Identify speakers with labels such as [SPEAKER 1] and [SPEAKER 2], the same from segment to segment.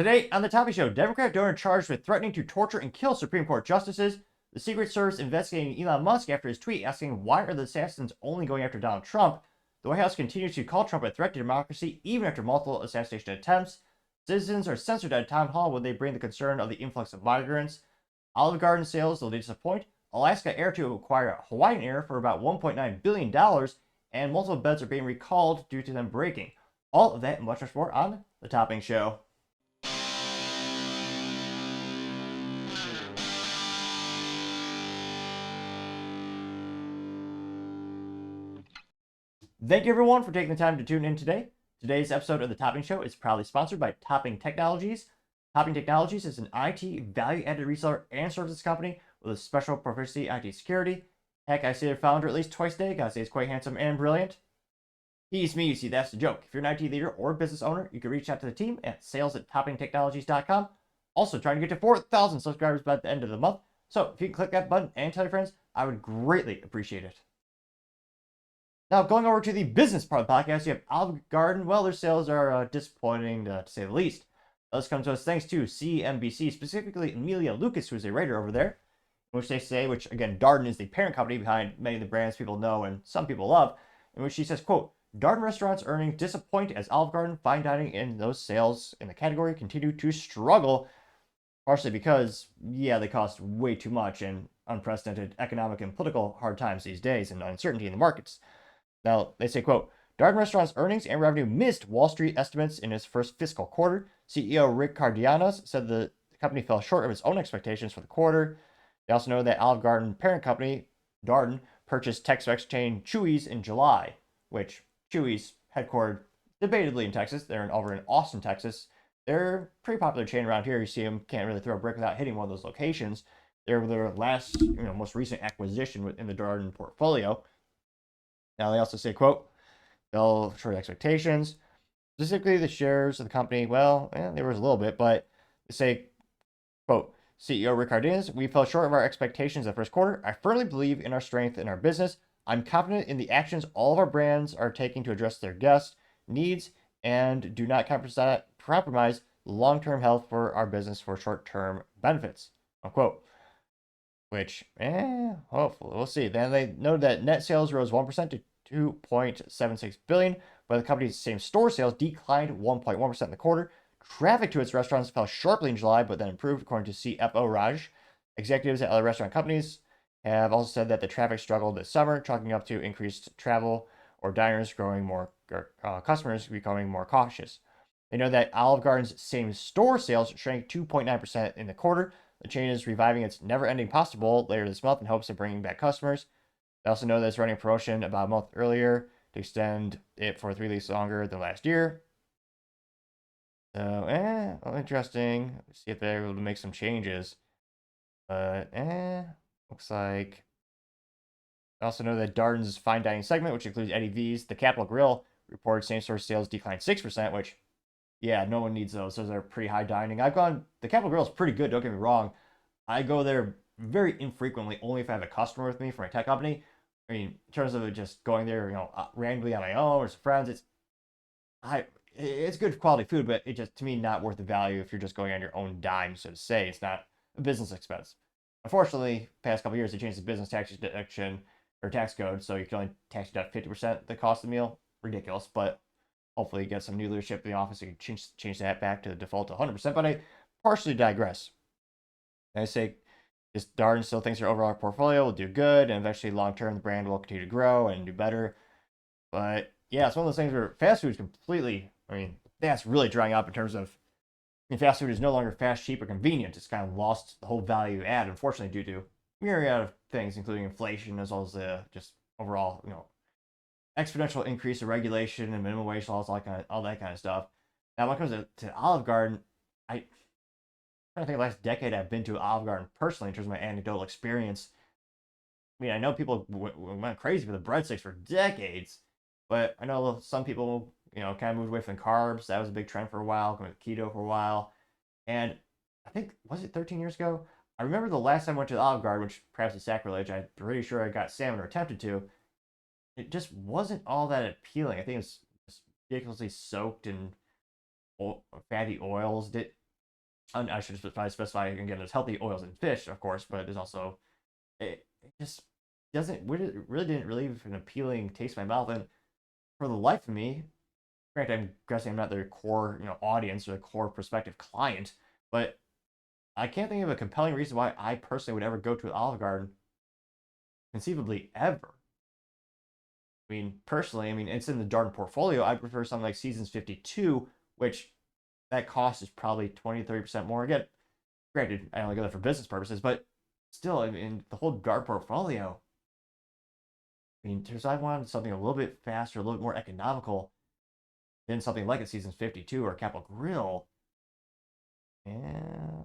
[SPEAKER 1] Today on the Topping Show, Democrat donor charged with threatening to torture and kill Supreme Court justices. The Secret Service investigating Elon Musk after his tweet asking why are the assassins only going after Donald Trump. The White House continues to call Trump a threat to democracy even after multiple assassination attempts. Citizens are censored at a town hall when they bring the concern of the influx of migrants. Olive Garden sales will disappoint. Alaska Air to acquire Hawaiian Air for about $1.9 billion, and multiple beds are being recalled due to them breaking. All of that and much more on the Topping Show. Thank you everyone for taking the time to tune in today. Today's episode of the Topping Show is proudly sponsored by Topping Technologies. Topping Technologies is an IT value-added reseller and services company with a special proficiency in IT security. Heck, I see their founder at least twice a day. Gotta say, he's quite handsome and brilliant. He's me, you see, that's the joke. If you're an IT leader or business owner, you can reach out to the team at sales@toppingtechnologies.com. Also, trying to get to 4,000 subscribers by the end of the month. So if you can click that button and tell your friends, I would greatly appreciate it. Now, going over to the business part of the podcast, you have Olive Garden. Well, their sales are disappointing, to say the least. This comes to us thanks to CNBC, specifically Amelia Lucas, who is a writer over there, in which they say, which again, Darden is the parent company behind many of the brands people know and some people love, in which she says, quote, Darden restaurants' earnings disappoint as Olive Garden fine dining and those sales in the category continue to struggle, partially because, yeah, they cost way too much and unprecedented economic and political hard times these days and uncertainty in the markets. Now, they say, quote, Darden Restaurants' earnings and revenue missed Wall Street estimates in its first fiscal quarter. CEO Rick Cardenas said the company fell short of its own expectations for the quarter. They also know that Olive Garden parent company, Darden, purchased Tex-Mex chain Chuy's in July, which Chuy's, headquartered debatably in Texas. They're over in Austin, Texas. They're a pretty popular chain around here. You see them, can't really throw a brick without hitting one of those locations. They're their last, most recent acquisition within the Darden portfolio. Now, they also say, quote, fell short of expectations. Specifically, the shares of the company, well, there was a little bit, but they say, quote, CEO Rick Cardenas, we fell short of our expectations the first quarter. I firmly believe in our strength in our business. I'm confident in the actions all of our brands are taking to address their guests' needs and do not compromise long-term health for our business for short-term benefits, unquote. Which, hopefully, we'll see. Then they noted that net sales rose 1% to $2.76 billion, but the company's same-store sales declined 1.1% in the quarter. Traffic to its restaurants fell sharply in July, but then improved, according to CFO Raj. Executives at other restaurant companies have also said that the traffic struggled this summer, chalking up to increased travel or customers becoming more cautious. They know that Olive Garden's same-store sales shrank 2.9% in the quarter. The chain is reviving its never-ending pasta bowl later this month in hopes of bringing back customers. They also know that it's running a promotion about a month earlier to extend it for 3 weeks longer than last year. So, interesting. Let's see if they're able to make some changes. But, looks like. I also know that Darden's fine dining segment, which includes Eddie V's, the Capitol Grill, reported same-store sales declined 6%, which, yeah, no one needs those. Those are pretty high dining. The Capitol Grill is pretty good, don't get me wrong. I go there very infrequently, only if I have a customer with me for my tech company. I mean, in terms of just going there, randomly on my own or some friends, it's good quality food, but it just, to me, not worth the value if you're just going on your own dime, so to say. It's not a business expense. Unfortunately, past couple of years, they changed the business tax deduction or tax code, so you can only tax deduct 50% the cost of the meal. Ridiculous, but hopefully get some new leadership in the office and change that back to the default to 100%, but I partially digress. I say, just Darden still thinks their overall portfolio will do good, and eventually long-term the brand will continue to grow and do better. But yeah, it's one of those things where fast food is completely, that's really drying up in terms of, fast food is no longer fast, cheap, or convenient. It's kind of lost the whole value add, unfortunately, due to myriad of things, including inflation, as well as the just overall, exponential increase of regulation and minimum wage laws, all that kind of stuff. Now, when it comes to Olive Garden, I'm trying to think of the last decade I've been to Olive Garden personally in terms of my anecdotal experience. I know people went crazy for the breadsticks for decades, but I know some people, kind of moved away from carbs. That was a big trend for a while, going with keto for a while. And I think, was it 13 years ago? I remember the last time I went to the Olive Garden, which perhaps is sacrilege. I'm pretty sure I got salmon or attempted to. It just wasn't all that appealing. I think it was just ridiculously soaked in fatty oils. I should specify again, there's healthy oils in fish, of course, but there's also it just doesn't really didn't leave an appealing taste in my mouth. And for the life of me, granted, I'm guessing I'm not their core audience or the core prospective client, but I can't think of a compelling reason why I personally would ever go to an Olive Garden, conceivably ever. I mean, personally, I mean, it's in the Darden portfolio. I prefer something like Seasons 52, which that cost is probably 20-30% more. Again, granted, I only go there for business purposes, but still, I mean, the whole Darden portfolio, I mean, I wanted something a little bit faster, a little bit more economical than something like a Seasons 52 or a Capital Grill. Yeah.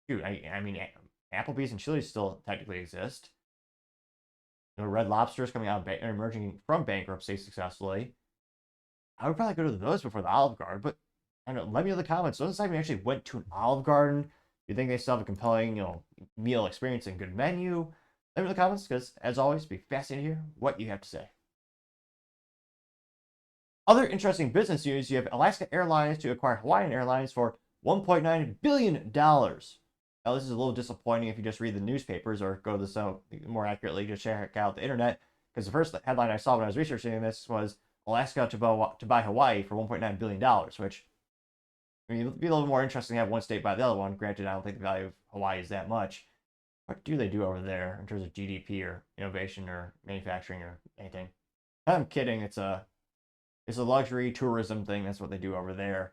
[SPEAKER 1] Dude, I mean, Applebee's and Chili's still technically exist. Red Lobster is coming out of emerging from bankruptcy successfully. I would probably go to those before the Olive Garden, but I don't know. Let me know in the comments. Those time we actually went to an Olive Garden. Do you think they still have a compelling, meal experience and good menu? Let me know in the comments, because as always, it'd be fascinating to hear what you have to say. Other interesting business news: you have Alaska Airlines to acquire Hawaiian Airlines for $1.9 billion. Now, this is a little disappointing if you just read the newspapers or go to the more accurately, just check out the internet, because the first headline I saw when I was researching this was Alaska to buy Hawaii for $1.9 billion, which, I mean, it'd be a little more interesting to have one state buy the other one. Granted, I don't think the value of Hawaii is that much. What do they do over there in terms of GDP or innovation or manufacturing or anything? I'm kidding. It's a luxury tourism thing. That's what they do over there.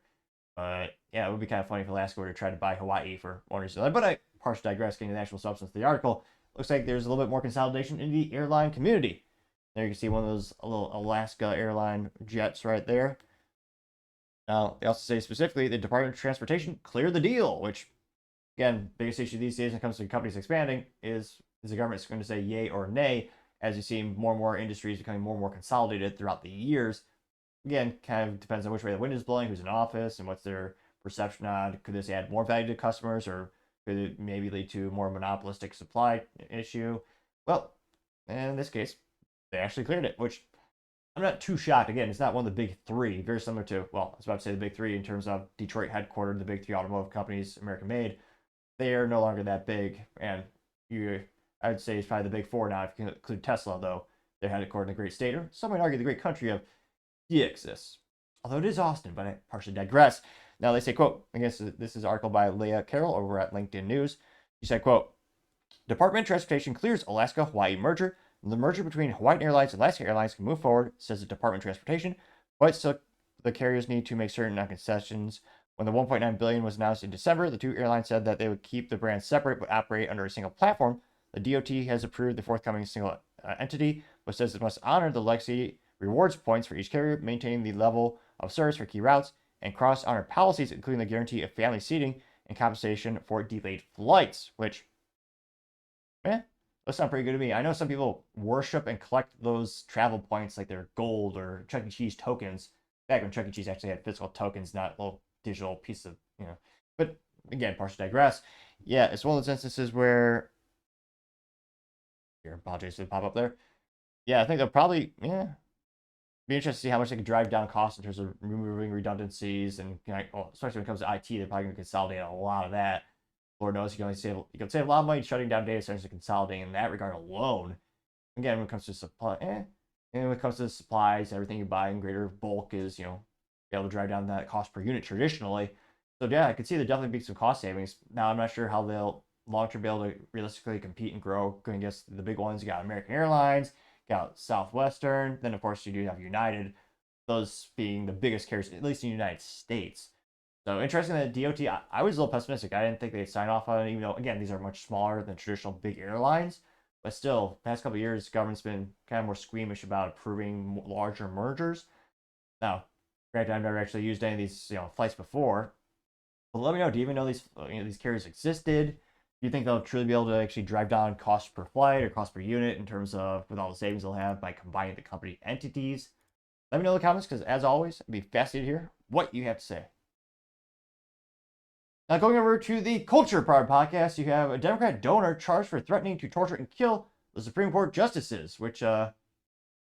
[SPEAKER 1] But yeah, it would be kind of funny if Alaska were to try to buy Hawaii for one reason. But I partially digress, getting to the actual substance of the article. Looks like there's a little bit more consolidation in the airline community. There you can see one of those little Alaska airline jets right there. Now, they also say specifically the Department of Transportation cleared the deal, which, again, biggest issue these days when it comes to companies expanding is the government's going to say yay or nay, as you see more and more industries becoming more and more consolidated throughout the years. Again, kind of depends on which way the wind is blowing, who's in office, and what's their perception on. Could this add more value to customers, or could it maybe lead to more monopolistic supply issue? Well, in this case, they actually cleared it, which I'm not too shocked. Again, it's not one of the big three, very similar to, well, I was about to say the big three in terms of Detroit headquartered, the big three automotive companies, American made. They are no longer that big, and I would say it's probably the big four now, if you can include Tesla, though. They're headquartered in the great state, or some might argue the great country of Texas. Although it is Austin, but I partially digress. Now they say, quote, I guess this is an article by Leah Carroll over at LinkedIn News. She said, quote, Department of Transportation clears Alaska-Hawaii merger. The merger between Hawaiian Airlines and Alaska Airlines can move forward, says the Department of Transportation, but still the carriers need to make certain concessions. When the $1.9 billion was announced in December, the two airlines said that they would keep the brands separate but operate under a single platform. The DOT has approved the forthcoming single entity, but says it must honor the legacy rewards points for each carrier, maintain the level of service for key routes, and cross-honor policies, including the guarantee of family seating and compensation for delayed flights, which, those sound pretty good to me. I know some people worship and collect those travel points like they're gold or Chuck E. Cheese tokens. Back when Chuck E. Cheese actually had physical tokens, not little digital piece of, But again, partially digress. Yeah, it's one of those instances where, here, apologies to pop up there. Yeah, I think they'll probably, be interested to see how much they can drive down costs in terms of removing redundancies, and especially when it comes to IT, they're probably going to consolidate a lot of that. Lord knows you can save a lot of money shutting down data centers and consolidating in that regard alone. Again, when it comes to supply, and when it comes to supplies, everything you buy in greater bulk is be able to drive down that cost per unit traditionally. So yeah, I could see there definitely be some cost savings. Now I'm not sure how they'll long term be able to realistically compete and grow going against the big ones. You got American Airlines, got Southwestern, then of course you do have United, those being the biggest carriers, at least in the United States. So interesting that DOT, I was a little pessimistic. I didn't think they'd sign off on it, even though, again, these are much smaller than traditional big airlines. But still, past couple of years, the government's been kind of more squeamish about approving larger mergers. Now, granted, I've never actually used any of these flights before. But let me know, do you even know these carriers existed? Do you think they'll truly be able to actually drive down cost per flight or cost per unit in terms of with all the savings they'll have by combining the company entities? Let me know in the comments, because as always, I'd be fascinated to hear what you have to say. Now, going over to the culture part of the podcast, you have a Democrat donor charged for threatening to torture and kill the Supreme Court justices, which, I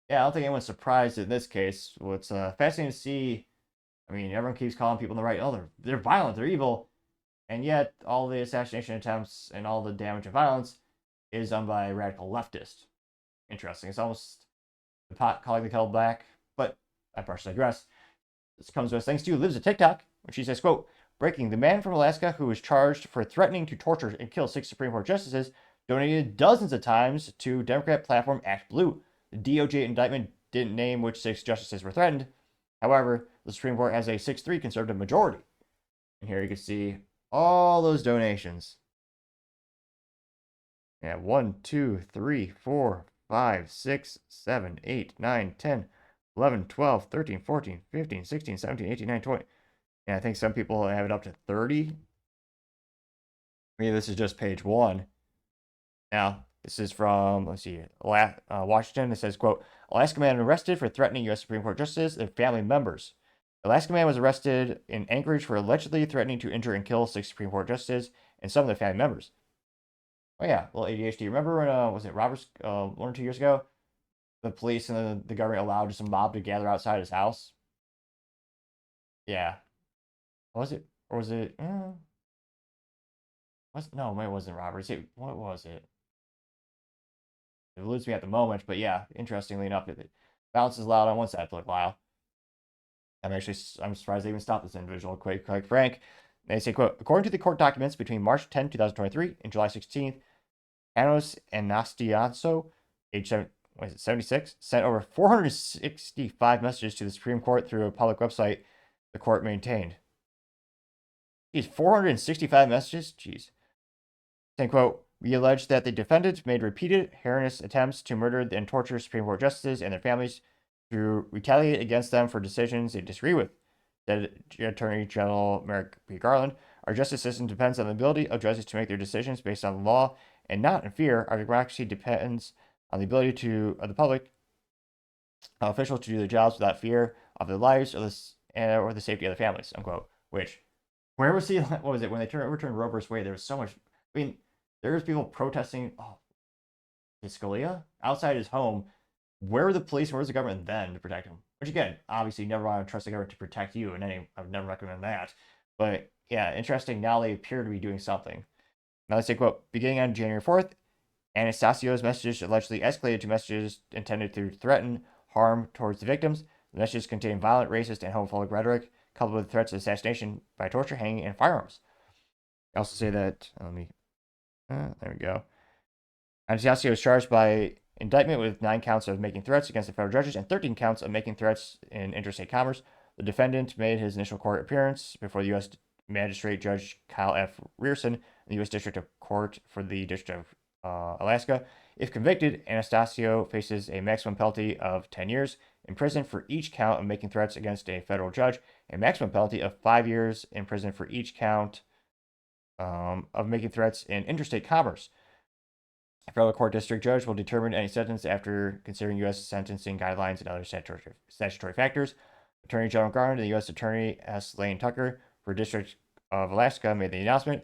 [SPEAKER 1] don't think anyone's surprised in this case. What's fascinating to see, I mean, everyone keeps calling people on the right, they're violent, they're evil. And yet, all the assassination attempts and all the damage and violence is done by radical leftists. Interesting. It's almost the pot calling the kettle black, but I partially digress. This comes to us thanks to Lives a TikTok, where she says, quote, breaking, the man from Alaska who was charged for threatening to torture and kill 6 Supreme Court justices donated dozens of times to Democrat platform Act Blue. The DOJ indictment didn't name which 6 justices were threatened. However, the Supreme Court has a 6-3 conservative majority. And here you can see all those donations. Yeah, 1, 2, 3, 4, 5, 6, 7, 8, 9, 10, 11, 12, 13, 14, 15, 16, 17, 18, 19, 20. And I think some people have it up to 30. Maybe this is just page 1. Now, this is from, let's see, Washington. It says, quote, Alaska man arrested for threatening U.S. Supreme Court justices and family members. Alaska man was arrested in Anchorage for allegedly threatening to injure and kill 6 Supreme Court justices and some of their family members. Oh yeah, little ADHD. Remember when was it Roberts 1 or 2 years ago? The police and the government allowed just a mob to gather outside his house. Yeah, was it or was it? No, it wasn't Roberts. What was it? It eludes me at the moment, but yeah, interestingly enough, it bounces loud on one side for a while. I'm surprised they even stopped this individual. Quite frank. They say, quote, according to the court documents between March 10, 2023 and July 16th, Anos Anastiaso, age 76, sent over 465 messages to the Supreme Court through a public website the court maintained. Geez, 465 messages? Jeez. Saying, quote, we allege that the defendant made repeated heinous attempts to murder and torture Supreme Court justices and their families to retaliate against them for decisions they disagree with. Said Attorney General Merrick P. Garland, our justice system depends on the ability of judges to make their decisions based on the law and not in fear. Our democracy depends on the ability of the public officials to do their jobs without fear of their lives or the safety of their families, unquote. Which, where was he? What was it? When they overturned Roe vs. Wade, there was so much. I mean, there was people protesting. Oh, Scalia outside his home. Where were the police? Where was the government then to protect him? Which again, obviously, you never want to trust the government to protect you, and I would never recommend that. But yeah, interesting. Now they appear to be doing something. Now they say, quote, beginning on January 4th, Anastasio's messages allegedly escalated to messages intended to threaten harm towards the victims. The messages contain violent, racist, and homophobic rhetoric, coupled with threats of assassination by torture, hanging, and firearms. I also say that, there we go. Anastasio was charged by indictment with 9 counts of making threats against the federal judges and 13 counts of making threats in interstate commerce. The defendant made his initial court appearance before the U.S. Magistrate Judge Kyle F. Rearson in the U.S. District of Court for the District of Alaska. If convicted, Anastasio faces a maximum penalty of 10 years in prison for each count of making threats against a federal judge, a maximum penalty of 5 years in prison for each count of making threats in interstate commerce. A federal court district judge will determine any sentence after considering U.S. sentencing guidelines and other statutory factors. Attorney General Garland and the U.S. Attorney S. Lane Tucker for District of Alaska made the announcement.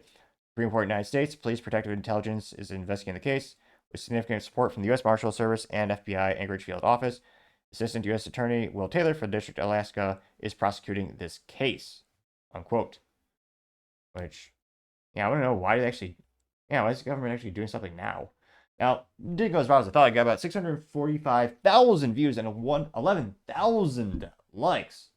[SPEAKER 1] Supreme Court of the United States Police Protective Intelligence is investigating the case with significant support from the U.S. Marshal Service and FBI Anchorage Field Office. Assistant U.S. Attorney Will Taylor for the District of Alaska is prosecuting this case, unquote. Which, yeah, I want to know why is the government actually doing something now? Now, didn't go as far as I thought. I got about 645,000 views and 11,000 likes.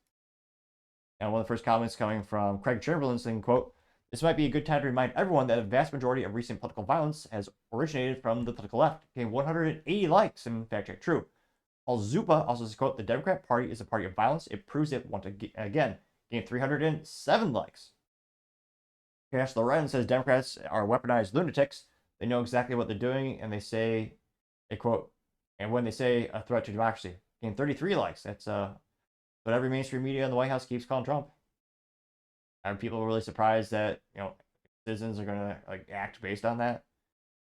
[SPEAKER 1] And one of the first comments coming from Craig Chamberlain saying, quote, this might be a good time to remind everyone that a vast majority of recent political violence has originated from the political left. Gained 180 likes, and fact check true. Paul Zupa also says, quote, the Democrat Party is a party of violence. It proves it once again. Gained 307 likes. Cash Loren says Democrats are weaponized lunatics. They know exactly what they're doing, and they say, a quote, and when they say a threat to democracy. Gained 33 likes. That's what every mainstream media in the White House keeps calling Trump. Are people really surprised that citizens are going to act based on that?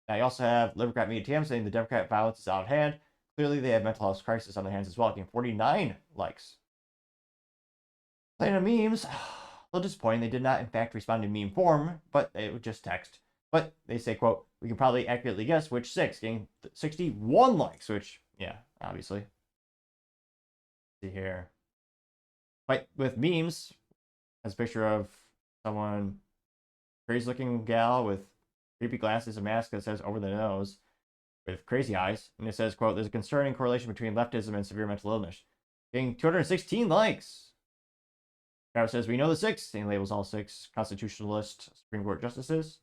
[SPEAKER 1] Now you also have Democrat Media TM saying the Democrat violence is out of hand. Clearly, they have mental health crisis on their hands as well. Getting 49 likes. Playing on memes, a little disappointing. They did not, in fact, respond in meme form, but it was just text. But they say, quote, we can probably accurately guess which 6, getting 61 likes, which, yeah, obviously. Let's see here. But with memes, as a picture of someone crazy looking gal with creepy glasses, a mask that says over the nose, with crazy eyes, and it says, quote, there's a concerning correlation between leftism and severe mental illness. Getting 216 likes. Travis says, we know the six, and he labels all six constitutionalist Supreme Court justices.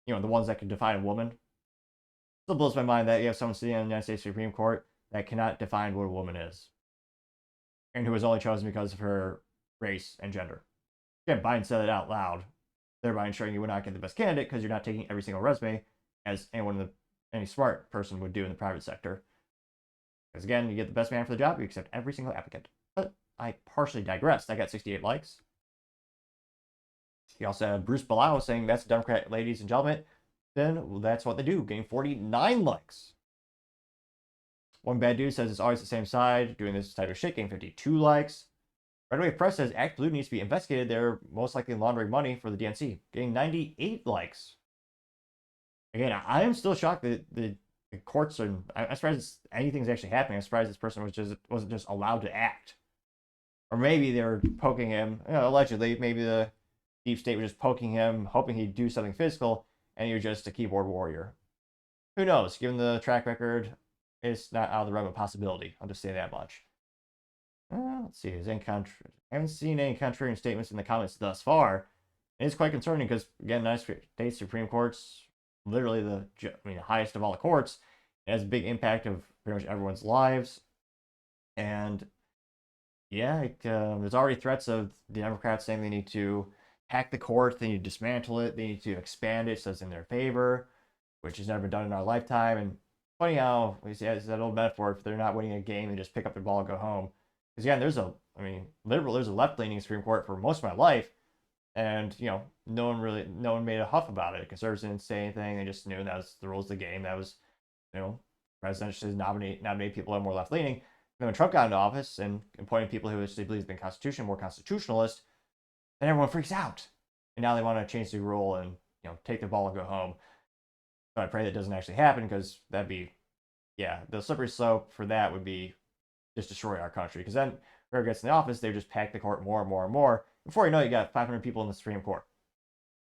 [SPEAKER 1] The ones that can define a woman. Still blows my mind that you have someone sitting on the United States Supreme Court that cannot define what a woman is. And who was only chosen because of her race and gender. Again, Biden said it out loud, thereby ensuring you would not get the best candidate because you're not taking every single resume as any smart person would do in the private sector. Because again, you get the best man for the job, you accept every single applicant. But I partially digressed. I got 68 likes. You also have Bruce Balau saying that's a Democrat, ladies and gentlemen. Then that's what they do, getting 49 likes. One bad dude says it's always the same side, doing this type of shit, getting 52 likes. Right Away Press says Act Blue needs to be investigated. They're most likely laundering money for the DNC, getting 98 likes. Again, I am still shocked that the courts are. I'm surprised anything's actually happening. I'm surprised this person wasn't just allowed to act, or maybe they were poking him. Allegedly, maybe the deep state was just poking him, hoping he'd do something physical, and you're just a keyboard warrior. Who knows? Given the track record, it's not out of the realm of possibility. I'll just say that much. Let's see. I haven't seen any contrarian statements in the comments thus far. It's quite concerning because, again, the United States Supreme Court's literally the highest of all the courts. It has a big impact of pretty much everyone's lives. And yeah, there's already threats of the Democrats saying they need to hack the court, they need to dismantle it, they need to expand it so it's in their favor, which has never been done in our lifetime. And funny how it's that old metaphor: if they're not winning a game, they just pick up their ball and go home. Because again, there's a left-leaning Supreme Court for most of my life, and no one made a huff about it. Conservatives didn't say anything; they just knew that was the rules of the game. That was, presidents should nominate people that are more left-leaning. And then when Trump got into office and appointed people who actually believe in the Constitution, more constitutionalist, then everyone freaks out, and now they want to change the rule and take the ball and go home. So I pray that doesn't actually happen, because that'd be, the slippery slope for that would be just destroy our country. Because then whoever gets in the office, they just pack the court more and more and more. Before you know it, you got 500 people in the Supreme Court.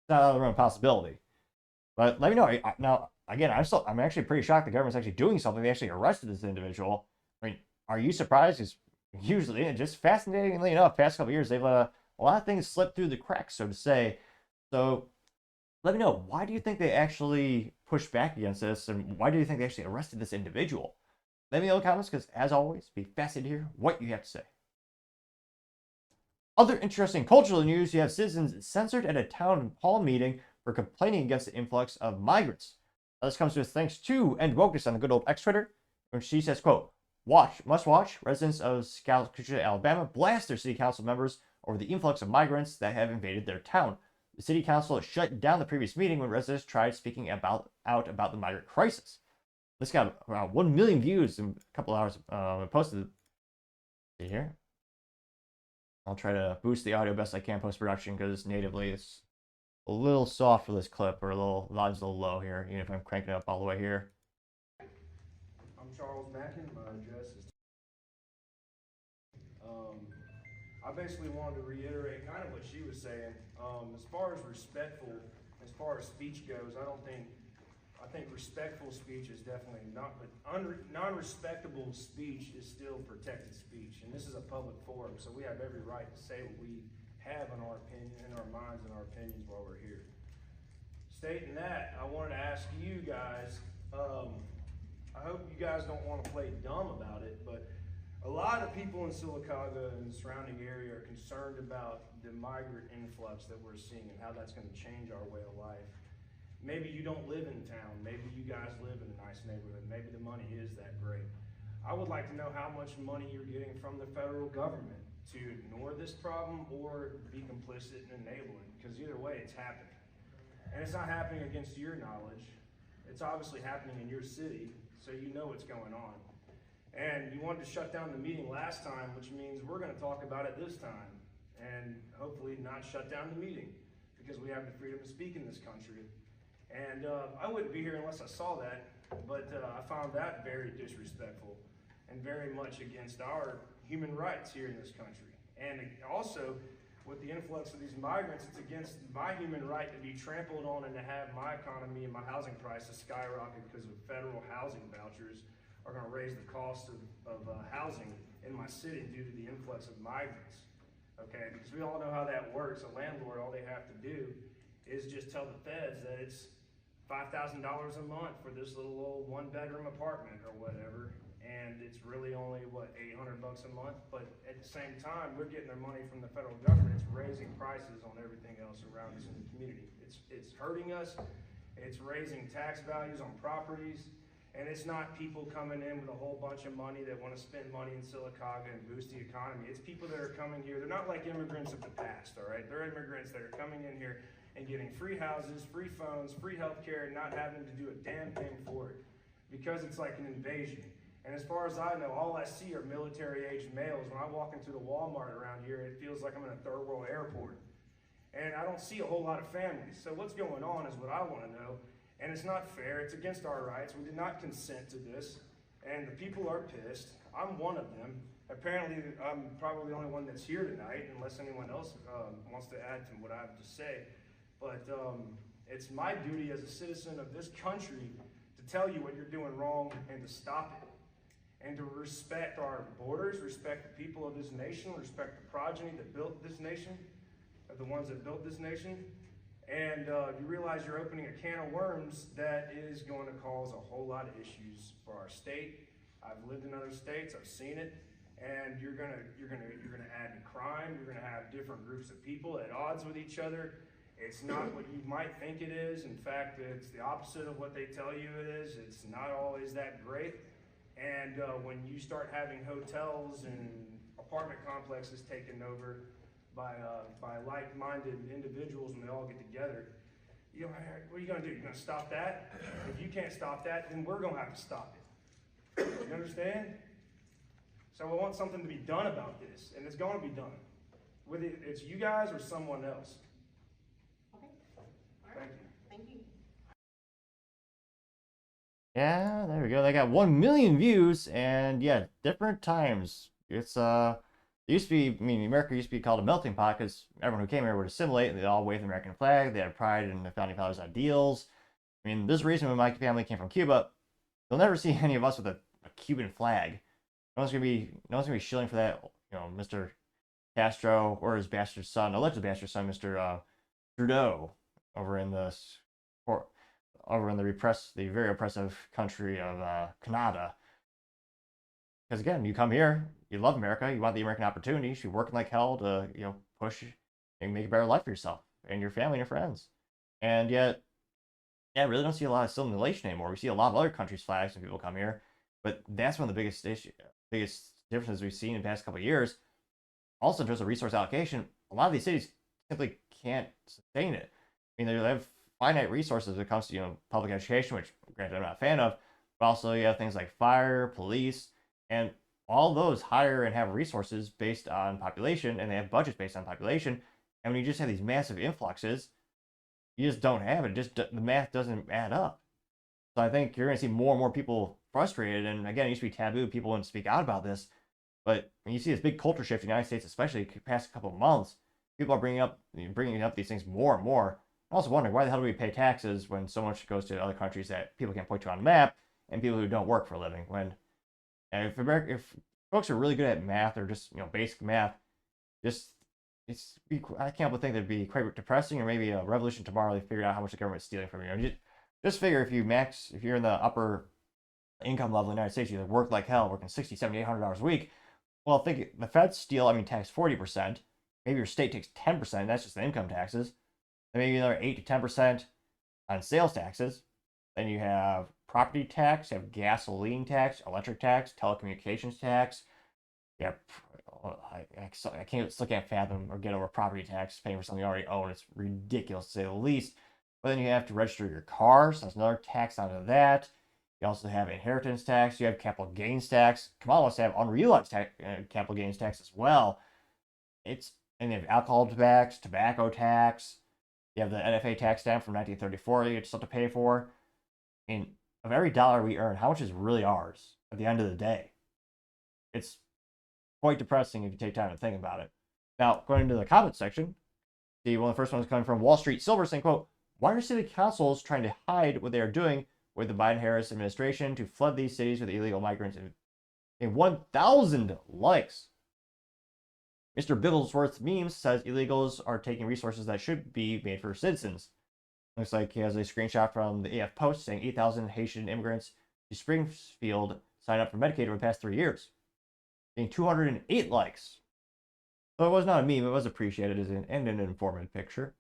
[SPEAKER 1] It's not out of the realm of possibility. But let me know. Now, again, I'm actually pretty shocked the government's actually doing something. They actually arrested this individual. Are you surprised? Because usually, just fascinatingly enough, past couple of years, they've let a lot of things slip through the cracks, so to say. So let me know, why do you think they actually pushed back against this, and why do you think they actually arrested this individual? Let me know in the comments, because as always, be fascinated to hear what you have to say. Other interesting cultural news: you have citizens censored at a town hall meeting for complaining against the influx of migrants. Now, this comes to us thanks to End Wokeness on the good old X Twitter, when she says, quote, must watch residents of Scalcuta, Alabama blast their city council members over the influx of migrants that have invaded their town. The city council shut down the previous meeting when residents tried speaking out about the migrant crisis. This got around 1 million views in a couple hours. I posted. See here. I'll try to boost the audio best I can post-production, because natively it's a little soft for this clip, or volume's a little low here, even if I'm cranking it up all the way here.
[SPEAKER 2] I'm Charles Mackin. My address is. I basically wanted to reiterate kind of what she was saying. As far as speech goes, I think respectful speech is definitely not, but non-respectable speech is still protected speech. And this is a public forum, so we have every right to say what we have in our opinion, in our minds and our opinions while we're here. Stating that, I wanted to ask you guys, I hope you guys don't want to play dumb about it, but a lot of people in Silicaga and the surrounding area are concerned about the migrant influx that we're seeing and how that's going to change our way of life. Maybe you don't live in town. Maybe you guys live in a nice neighborhood. Maybe the money is that great. I would like to know how much money you're getting from the federal government to ignore this problem or be complicit and enable it, because either way, it's happening. And it's not happening against your knowledge. It's obviously happening in your city, so you know what's going on. And you wanted to shut down the meeting last time, which means we're going to talk about it this time and hopefully not shut down the meeting, because we have the freedom to speak in this country. And I wouldn't be here unless I saw that, but I found that very disrespectful and very much against our human rights here in this country. And also, with the influx of these migrants, it's against my human right to be trampled on and to have my economy and my housing prices skyrocket because of federal housing vouchers are going to raise the cost of housing in my city due to the influx of migrants. Okay, because we all know how that works. A landlord, all they have to do is just tell the feds that it's $5,000 a month for this little old one-bedroom apartment or whatever, and it's really only what, $800 a month. But at the same time, we're getting their money from the federal government. It's raising prices on everything else around us in the community. It's hurting us. It's raising tax values on properties. And it's not people coming in with a whole bunch of money that want to spend money in Silicaga and boost the economy. It's people that are coming here. They're not like immigrants of the past, all right? They're immigrants that are coming in here and getting free houses, free phones, free healthcare, and not having to do a damn thing for it because it's like an invasion. And as far as I know, all I see are military-aged males. When I walk into the Walmart around here, it feels like I'm in a third world airport. And I don't see a whole lot of families. So what's going on is what I want to know. And it's not fair. It's against our rights. We did not consent to this. And the people are pissed. I'm one of them. Apparently, I'm probably the only one that's here tonight, unless anyone else wants to add to what I have to say. But it's my duty as a citizen of this country to tell you what you're doing wrong and to stop it. And to respect our borders, respect the people of this nation, respect the progeny that built this nation, the ones that built this nation. And you realize you're opening a can of worms that is going to cause a whole lot of issues for our state. I've lived in other states, I've seen it, and you're gonna add to crime. You're gonna have different groups of people at odds with each other. It's not what you might think it is. In fact, it's the opposite of what they tell you it is. It's not always that great. And when you start having hotels and apartment complexes taken over by like-minded individuals and they all get together, you know, what are you going to do? You're going to stop that? If you can't stop that, then we're going to have to stop it. You understand? So I want something to be done about this, and it's going to be done. Whether it's you guys or someone else.
[SPEAKER 3] Okay. All right.
[SPEAKER 2] Thank you.
[SPEAKER 3] Thank you.
[SPEAKER 1] Yeah, there we go. They got 1 million views, and yeah, different times. It's it used to be, I mean, America used to be called a melting pot because everyone who came here would assimilate, and they all waved the American flag. They had pride in the founding fathers' ideals. I mean, there's a reason when my family came from Cuba, you'll never see any of us with a Cuban flag. No one's gonna be shilling for that. You know, Mr. Castro or his bastard son, alleged bastard son, Mr. Trudeau, over in the very oppressive country of Canada. Because again, you come here, you love America, you want the American opportunity, you should be working like hell to, you know, push and make a better life for yourself and your family and your friends. And yet, yeah, I really don't see a lot of assimilation anymore. We see a lot of other countries' flags when people come here, but that's one of the biggest differences we've seen in the past couple of years. Also, in terms of resource allocation, a lot of these cities simply can't sustain it. I mean, they have finite resources when it comes to, you know, public education, which granted I'm not a fan of, but also you have things like fire, police, and all those hire and have resources based on population, and they have budgets based on population. And when you just have these massive influxes, you just don't have it. Just the math doesn't add up. So I think you're going to see more and more people frustrated. And again, it used to be taboo. People wouldn't speak out about this. But when you see this big culture shift in the United States, especially the past couple of months, people are bringing up these things more and more. I'm also wondering, why the hell do we pay taxes when so much goes to other countries that people can't point to on the map, and people who don't work for a living? When if folks are really good at math or just, you know, basic math, I can't but think that'd be quite depressing, or maybe a revolution tomorrow. They figured out how much the government's stealing from you. I mean, just figure if you're in the upper income level in the United States, you work like hell, working $60, $70, $800 a week. Well, think the feds steal, tax 40%. Maybe your state takes 10%. That's just the income taxes. Then maybe another 8 to 10% on sales taxes. Then you have property tax, you have gasoline tax, electric tax, telecommunications tax. You have, still can't fathom or get over property tax, paying for something you already own. It's ridiculous to say the least. But then you have to register your car, so that's another tax onto that. You also have inheritance tax. You have capital gains tax. Kamala wants to have unrealized capital gains tax as well. And you have alcohol tax, tobacco tax. You have the NFA tax stamp from 1934 you still have to pay for. I mean, of every dollar we earn, how much is really ours at the end of the day? It's quite depressing if you take time to think about it. Now, going into the comments section, see one of the first ones coming from Wall Street Silver saying, quote, why are city councils trying to hide what they are doing with the Biden-Harris administration to flood these cities with illegal migrants? And 1,000 likes. Mr. Bigglesworth Memes says illegals are taking resources that should be made for citizens. Looks like he has a screenshot from the AF Post saying 8,000 Haitian immigrants to Springfield signed up for Medicaid over the past 3 years. Getting 208 likes. So it was not a meme, it was appreciated as an informative picture.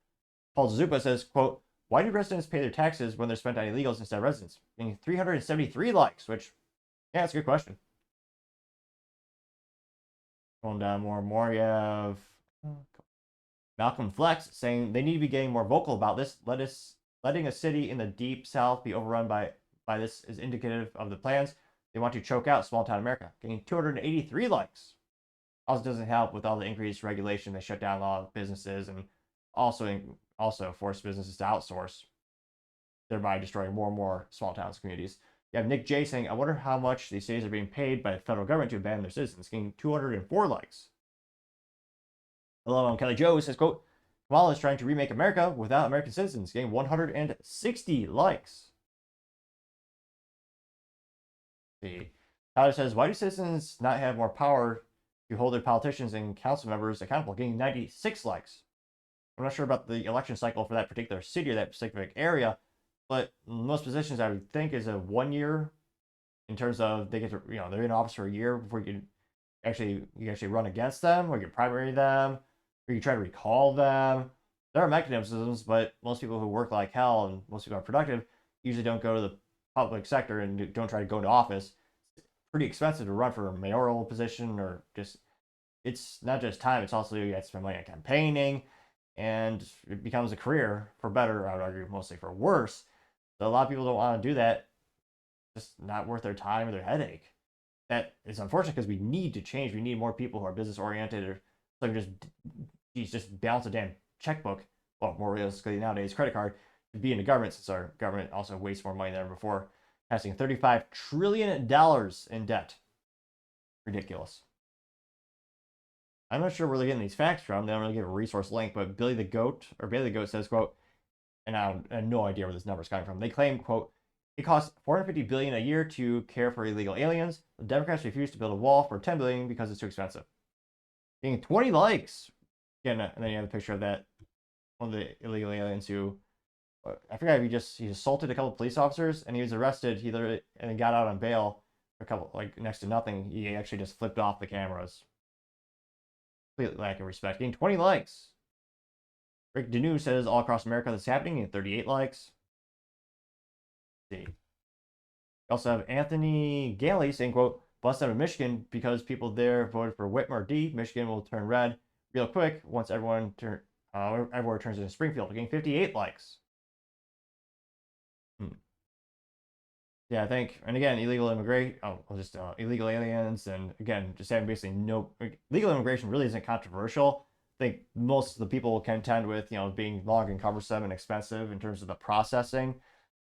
[SPEAKER 1] Paul Zupa says, quote, why do residents pay their taxes when they're spent on illegals instead of residents? Getting 373 likes, which, yeah, that's a good question. Going down more and more, you have Malcolm Flex saying they need to be getting more vocal about this. Letting a city in the deep south be overrun by this is indicative of the plans they want to choke out small town America. Getting 283 likes. Also doesn't help with all the increased regulation. They shut down a lot of businesses and also force businesses to outsource, thereby destroying more and more small towns and communities. You have Nick J saying, I wonder how much these cities are being paid by the federal government to abandon their citizens, getting 204 likes. Hello, I'm Kelly Joe says, quote, Kamala is trying to remake America without American citizens, getting 160 likes. Let's see. Tyler says, why do citizens not have more power to hold their politicians and council members accountable, getting 96 likes? I'm not sure about the election cycle for that particular city or that specific area, but most positions I would think is a 1 year in terms of they get to, they're in office for a year before you actually run against them, or you primary them, or you try to recall them. There are mechanisms, but most people who work like hell and most people are productive usually don't go to the public sector and don't try to go into office. It's pretty expensive to run for a mayoral position, or just, it's not just time, it's also you have to spend money on campaigning, and it becomes a career, for better, I would argue, mostly for worse. So a lot of people don't want to do that. Just not worth their time or their headache. That is unfortunate because we need to change. We need more people who are business oriented, or so just balance a damn checkbook. Well, more realistically nowadays, credit card, to be in the government, since our government also wastes more money than ever before, passing $35 trillion in debt. Ridiculous. I'm not sure where they're getting these facts from. They don't really give a resource link, but Billy the Goat says, quote, and I have no idea where this number is coming from. They claim, quote, it costs $450 billion a year to care for illegal aliens. The Democrats refuse to build a wall for $10 billion because it's too expensive. Getting 20 likes. Again, and then you have a picture of that one of the illegal aliens who, I forgot if he assaulted a couple of police officers and he was arrested. And he got out on bail for a couple, like next to nothing. He actually just flipped off the cameras. Completely lack of respect. Getting 20 likes. Rick Deneau says all across America this is happening, and 38 likes. Let's see. We also have Anthony Galley saying, quote, bust out of Michigan because people there voted for Whitmer D. Michigan will turn red real quick once everyone turns into Springfield. Getting 58 likes. Yeah, I think, and again, illegal aliens, and again, just having basically no legal immigration really isn't controversial. I think most of the people will contend with, being long and cumbersome and expensive in terms of the processing.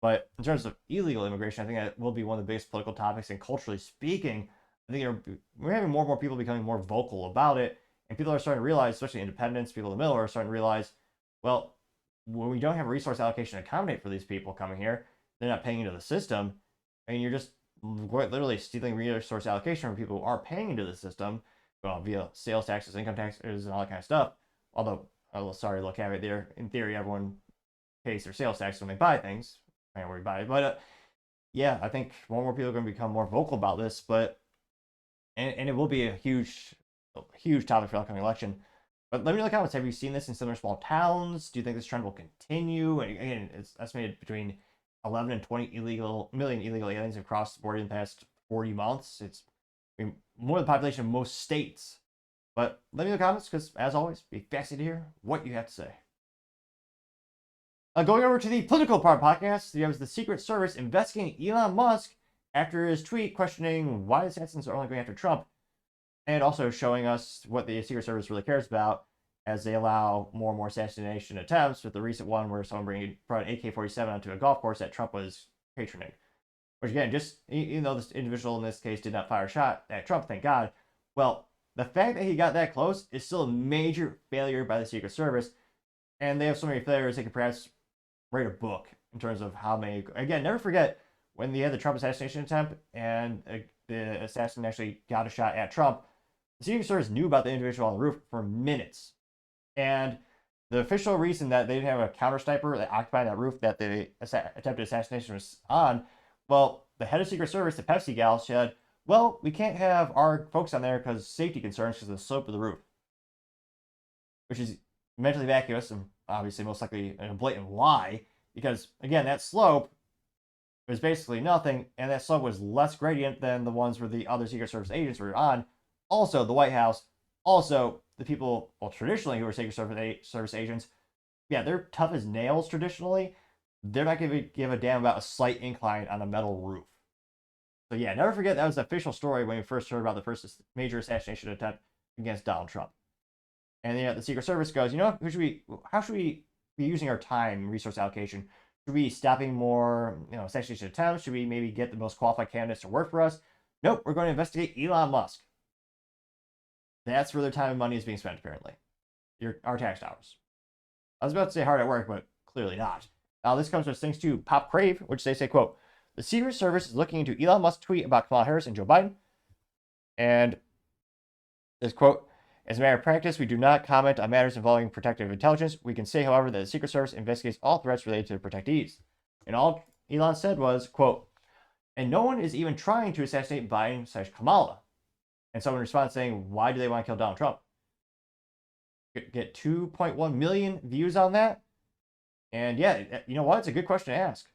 [SPEAKER 1] But in terms of illegal immigration, I think that will be one of the biggest political topics. And culturally speaking, I think we're having more and more people becoming more vocal about it. And people are starting to realize, especially independents, people in the middle are starting to realize, well, when we don't have resource allocation to accommodate for these people coming here, they're not paying into the system. And you're just literally stealing resource allocation from people who are paying into the system, via sales taxes, income taxes, and all that kind of stuff. Although, sorry, little caveat there. In theory, everyone pays their sales tax when they buy things, depending on where you buy it. But yeah, I think more and more people are going to become more vocal about this. But and it will be a huge topic for the upcoming election. But let me know in the comments. Have you seen this in similar small towns? Do you think this trend will continue? And again, it's estimated between 11 and 20 million illegal aliens have crossed the border in the past 40 months. It's more than the population of most states. But let me know in the comments, because as always, be fascinated to hear what you have to say. Going over to the political part of the podcast, there was the Secret Service investigating Elon Musk after his tweet questioning why the assassins are only going after Trump, and also showing us what the Secret Service really cares about as they allow more and more assassination attempts, with the recent one where someone brought an AK-47 onto a golf course that Trump was patroning. Which again, just, though this individual in this case did not fire a shot at Trump, thank God, well, the fact that he got that close is still a major failure by the Secret Service, and they have so many failures they could perhaps write a book in terms of how many. Again, never forget when they had the Trump assassination attempt and the assassin actually got a shot at Trump. The Secret Service knew about the individual on the roof for minutes, and the official reason that they didn't have a counter sniper that occupied that roof that the attempted assassination was on, well, the head of Secret Service, the Pepsi gal, said, well, we can't have our folks on there because safety concerns because of the slope of the roof, which is mentally vacuous and obviously most likely a blatant lie because, again, that slope was basically nothing, and that slope was less gradient than the ones where the other Secret Service agents were on. Also, the White House, also the people, well, traditionally who were Secret Service agents, yeah, they're tough as nails traditionally. They're not going to give a damn about a slight incline on a metal roof. So yeah, never forget that was the official story when we first heard about the first major assassination attempt against Donald Trump. And yeah, the Secret Service goes, you know, how should we be using our time resource allocation? Should we be stopping more, assassination attempts? Should we maybe get the most qualified candidates to work for us? Nope, we're going to investigate Elon Musk. That's where their time and money is being spent, apparently. Our tax dollars. I was about to say hard at work, but clearly not. Now, this comes with thanks to Pop Crave, which they say, quote, the Secret Service is looking into Elon Musk's tweet about Kamala Harris and Joe Biden. And this quote, as a matter of practice, we do not comment on matters involving protective intelligence. We can say, however, that the Secret Service investigates all threats related to protectees. And all Elon said was, quote, and no one is even trying to assassinate Biden/Kamala. And someone responds saying, why do they want to kill Donald Trump? Get 2.1 million views on that? And yeah, you know what? It's a good question to ask.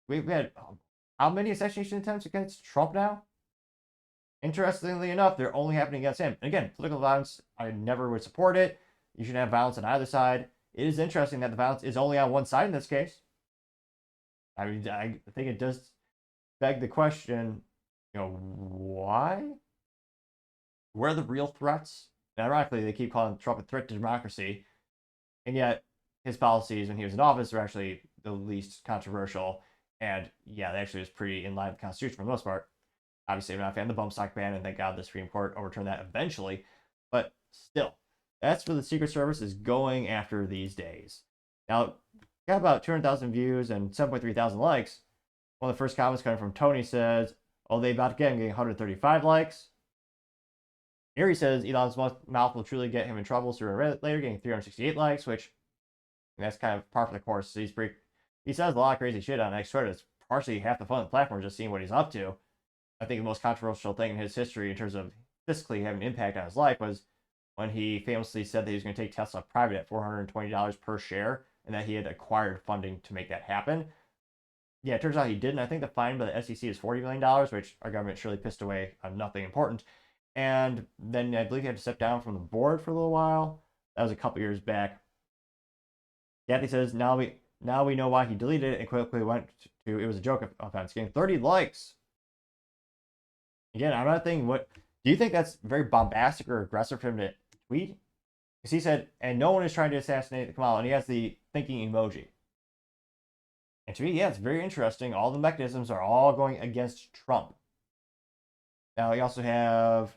[SPEAKER 1] We've had how many assassination attempts against Trump now? Interestingly enough, they're only happening against him. And again, political violence, I never would support it. You should have violence on either side. It is interesting that the violence is only on one side in this case. I mean, I think it does beg the question, why? Where are the real threats? And ironically, they keep calling Trump a threat to democracy. And yet, his policies when he was in office were actually the least controversial. And yeah, that actually was pretty in line with the Constitution for the most part. Obviously, I'm not a fan of the bump stock ban, and thank God the Supreme Court overturned that eventually. But still, that's where the Secret Service is going after these days. Now, got about 200,000 views and 7.3 thousand likes. One of the first comments coming from Tony says, oh, they about to get him getting 135 likes. Ari says Elon's mouth will truly get him in trouble sooner or later, getting 368 likes, which that's kind of par for the course. He says a lot of crazy shit on X Twitter. It's partially half the fun of the platform, just seeing what he's up to. I think the most controversial thing in his history in terms of physically having an impact on his life was when he famously said that he was going to take Tesla private at $420 per share and that he had acquired funding to make that happen. Yeah, it turns out he didn't. I think the fine by the SEC is $40 million, which our government surely pissed away on nothing important. And then I believe he had to step down from the board for a little while. That was a couple years back. Kathy says, now we know why he deleted it and quickly went to, it was a joke offense, getting 30 likes. Again, I'm not thinking, do you think that's very bombastic or aggressive for him to tweet? Because he said, and no one is trying to assassinate Kamala, and he has the thinking emoji. And to me, yeah, it's very interesting. All the mechanisms are all going against Trump. Now, you also have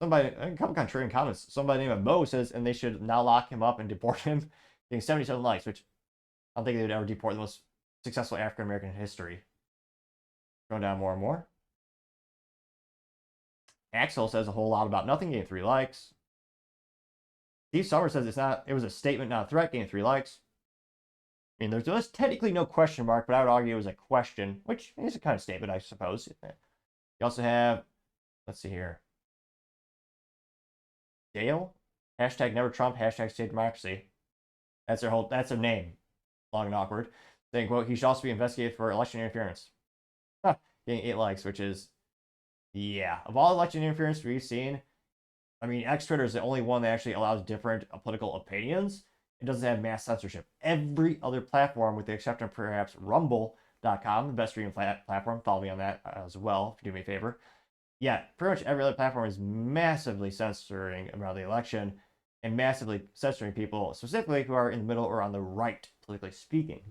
[SPEAKER 1] a couple contrarian comments. Somebody named Mo says, and they should now lock him up and deport him, getting 77 likes, which I don't think they would ever deport the most successful African American in history. Going down more and more. Axel says a whole lot about nothing, getting 3 likes. Steve Summers says it was a statement, not a threat, getting 3 likes. I mean, there's technically no question mark, but I would argue it was a question, which is a kind of statement, I suppose. You also have, let's see here. Dale, hashtag never Trump, hashtag save democracy. That's their name. Long and awkward. Saying, quote, he should also be investigated for election interference. Getting 8 likes, which is, yeah. Of all election interference we've seen, I mean, X Twitter is the only one that actually allows different political opinions. It doesn't have mass censorship. Every other platform, with the exception of perhaps Rumble.com, the best streaming platform, follow me on that as well, if you do me a favor. Yeah, pretty much every other platform is massively censoring about the election and massively censoring people, specifically who are in the middle or on the right, politically speaking.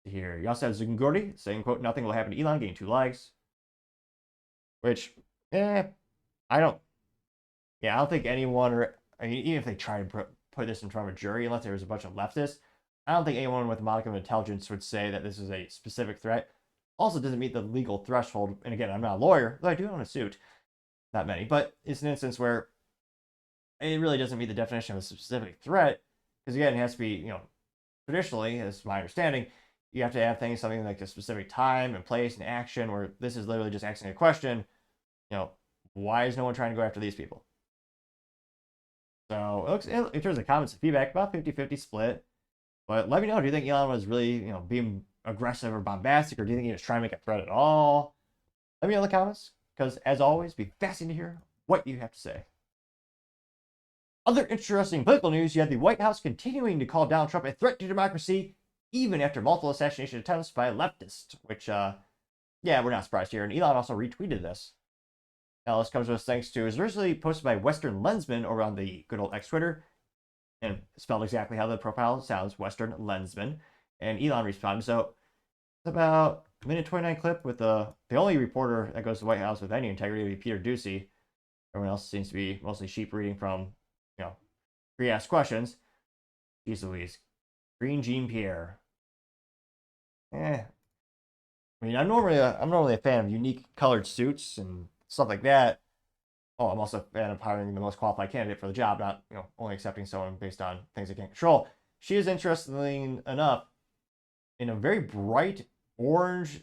[SPEAKER 1] Here, you also have Zunguri saying, quote, nothing will happen to Elon, getting 2 likes. Which, I don't Yeah, I don't think anyone, or I mean, even if they try to put this in front of a jury, unless there was a bunch of leftists, I don't think anyone with a modicum of intelligence would say that this is a specific threat. Also, doesn't meet the legal threshold. And again, I'm not a lawyer, though I do own a suit. Not many, but it's an instance where it really doesn't meet the definition of a specific threat. Because again, it has to be, traditionally, as my understanding, you have to have things, something like a specific time and place and action, where this is literally just asking a question, why is no one trying to go after these people? So it looks, in terms of comments and feedback, about 50-50 split. But let me know, do you think Elon was really, being aggressive or bombastic, or do you think he was trying to make a threat at all? Let me know in the comments, because as always, be fascinating to hear what you have to say. Other interesting political news, you have the White House continuing to call Donald Trump a threat to democracy, even after multiple assassination attempts by leftists, which, yeah, we're not surprised here. And Elon also retweeted this. Now, this comes to us thanks to, it was originally posted by Western Lensman over on the good old X Twitter, and spelled exactly how the profile sounds, Western Lensman. And Elon responded. So it's about a minute 29 clip with the only reporter that goes to the White House with any integrity would be Peter Doocy. Everyone else seems to be mostly sheep reading from, pre-asked questions. Jeez Louise. Kareen Jean-Pierre. I mean, I'm normally a fan of unique colored suits and stuff like that. Oh, I'm also a fan of hiring the most qualified candidate for the job, not only accepting someone based on things they can't control. She is, interestingly enough, in a very bright orange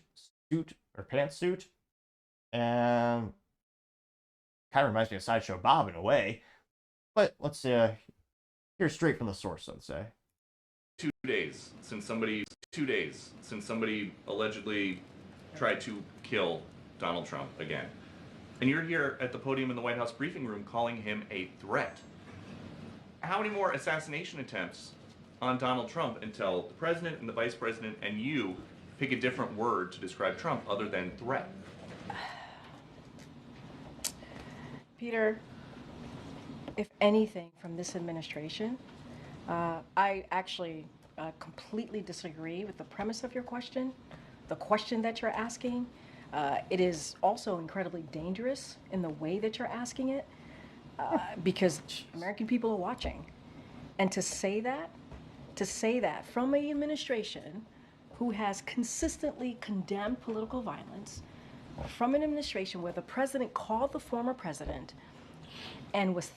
[SPEAKER 1] suit or pantsuit, and kind of reminds me of Sideshow Bob in a way. But let's hear straight from the source, let's say.
[SPEAKER 4] 2 days since somebody allegedly tried to kill Donald Trump again. And you're here at the podium in the White House briefing room calling him a threat. How many more assassination attempts on Donald Trump until the president and the vice president and you pick a different word to describe Trump other than threat?
[SPEAKER 3] Peter, if anything from this administration, I actually completely disagree with the premise of your question, the question that you're asking. It is also incredibly dangerous in the way that you're asking it, because American people are watching. And to say that from an administration who has consistently condemned political violence, from an administration where the president called the former president and was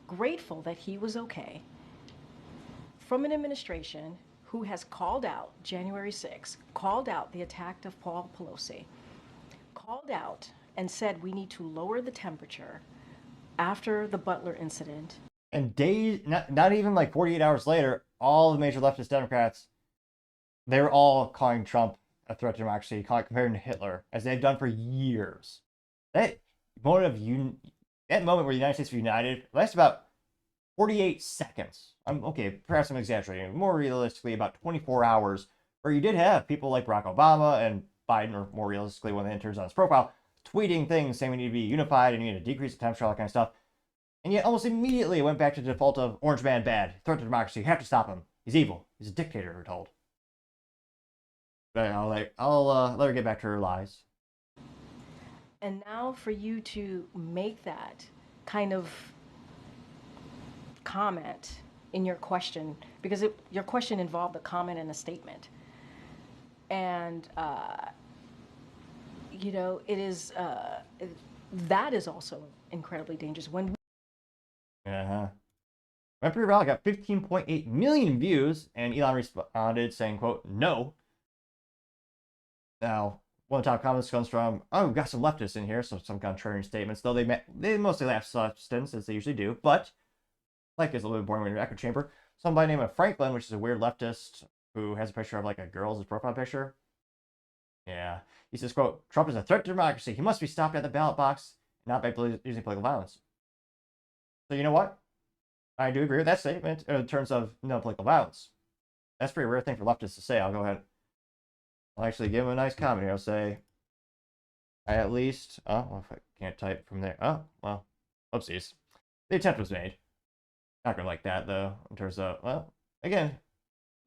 [SPEAKER 3] grateful that he was okay, from an administration who has called out January 6th, called out the attack of Paul Pelosi, called out and said we need to lower the temperature after the Butler incident.
[SPEAKER 1] And days, not even like 48 hours later, all the major leftist Democrats, they're all calling Trump a threat to democracy, comparing to Hitler, as they've done for years. That moment where the United States was united lasts about 48 seconds. Perhaps I'm exaggerating. More realistically, about 24 hours, where you did have people like Barack Obama and Biden, or more realistically, when it enters on his profile, tweeting things saying we need to be unified and we need to decrease the temperature, all that kind of stuff. And yet, almost immediately, it went back to the default of Orange Man bad, threat to democracy. You have to stop him. He's evil. He's a dictator, we're told. But I'll let her get back to her lies.
[SPEAKER 3] And now for you to make that kind of comment in your question, because your question involved a comment and a statement. And, it is, that is also incredibly dangerous.
[SPEAKER 1] My pre-roll got 15.8 million views, and Elon responded saying, quote, no. Now, one of the top comments comes from, oh, we've got some leftists in here, so some contrarian statements, though they mostly lack substance, as they usually do, but, like it's a little bit boring when you're in an echo chamber. Somebody named Franklin, which is a weird leftist, who has a picture of, like, a girl as his profile picture. Yeah. He says, quote, Trump is a threat to democracy. He must be stopped at the ballot box, not by using political violence. So you know what? I do agree with that statement in terms of no political violence. That's a pretty rare thing for leftists to say. I'll go ahead. I'll actually give him a nice comment here. I'll say, I at least, well, if I can't type from there. Oh, well, oopsies. The attempt was made. Not gonna like that, though, in terms of, well, again,